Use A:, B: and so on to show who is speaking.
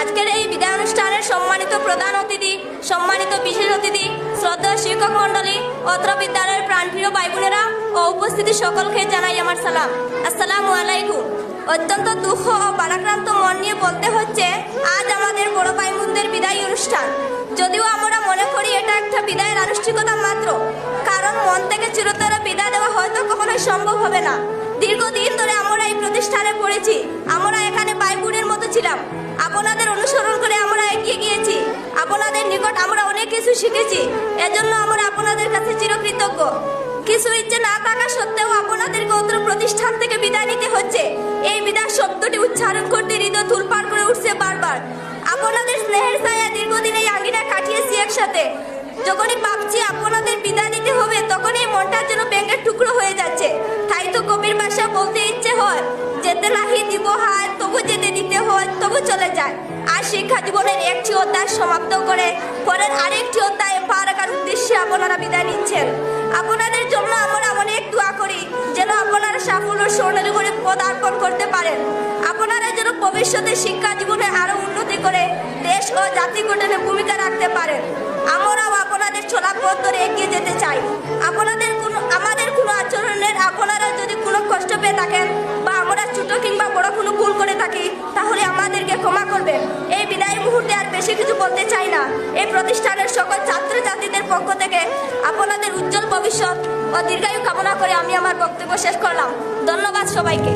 A: আজকের এই বিদায় অনুষ্ঠানের সম্মানিত প্রধান অতিথি, সম্মানিত বিশেষ অতিথি, শ্রদ্ধেয় শিক্ষক মণ্ডলী, অত্র বিদ্যালয়ের প্রাণপ্রিয় ভাই বোনেরা ও উপস্থিতি সকলকে জানাই আমার সালাম। আসসালামু আলাইকুম। অত্যন্ত দুঃখ ও ভারাক্রান্ত মন নিয়ে বলতে হচ্ছে, আজ আমাদের বড় ভাই বোনদের বিদায় অনুষ্ঠান। যদিও আমরা মনে করি এটা একটা বিদায়ের আনুষ্ঠানিকতা মাত্র, কারণ মন থেকে চিরতরে বিদায় দেওয়া হয়তো কখনোই সম্ভব হবে না। দীর্ঘদিন ধরে আমরা এই প্রতিষ্ঠানে পড়েছি, আমরা এখানে ভাই বোনের মতো ছিলাম। আপনাদের অনুসরণ করে আমরা এগিয়ে গিয়েছি, আপনাদের নিকট আমরা অনেক কিছু শিখেছি। এজন্য আমরা আপনাদের কাছে চিরকৃতজ্ঞ। কিছু ইচ্ছে না থাকা সত্ত্বেও আপনাদেরকে অত্র প্রতিষ্ঠান থেকে বিদায় নিতে হচ্ছে। এই বিদায় শব্দটি উচ্চারণ করতে হৃদয় তুলপাড় করে উঠছে বারবার। আপনাদের স্নেহের ছায়া দীর্ঘদিন এই আঙ্গিনায় কাটিয়েছি একসাথে। যখনই ভাবছি আপনাদের বিদায় নিতে হবে, তখনই মনটা যেন ব্যাঙের টুকরো হয়ে যাচ্ছে। তাই তো কবির ভাষা বলতে ইচ্ছে হয়, যেতে নাহি দিব হাত, তবু যেতে দিতে হয়, তবু চলে যায়। আর শিক্ষা জীবনের একটি অধ্যায় সমাপ্ত করে পরের আরেকটি অধ্যায়ে পা রাখার উদ্দেশ্যে আপনারা বিদায় নিচ্ছেন। আপনাদের জন্য আমরা অনেক দোয়া করি, যেন আপনারা সাফল্য স্বর্ণের করে পদার্পণ করতে পারেন। আপনারা যেন ভবিষ্যতে শিক্ষা জীবনে আরো উন্নতি করে দেশ ও জাতি গঠনে ভূমিকা রাখতে পারেন। আমরাও আপনাদের চলা পথ ধরে এগিয়ে যেতে চাই। আমাদের কোনো আচরণের আপনারা যদি কোনো কষ্ট পেয়ে থাকেন বা আমরা ছোট কিংবা বড় কোনো ভুল করে থাকি, তাহলে আমাদেরকে ক্ষমা করবেন। এই বিদায় মুহূর্তে আর বেশি কিছু বলতে চাই না। এই প্রতিষ্ঠানের সকল ছাত্রছাত্রীদের পক্ষ থেকে আপনাদের উজ্জ্বল ভবিষ্যৎ ও দীর্ঘায়ু কামনা করে আমি আমার বক্তব্য শেষ করলাম। ধন্যবাদ সবাইকে।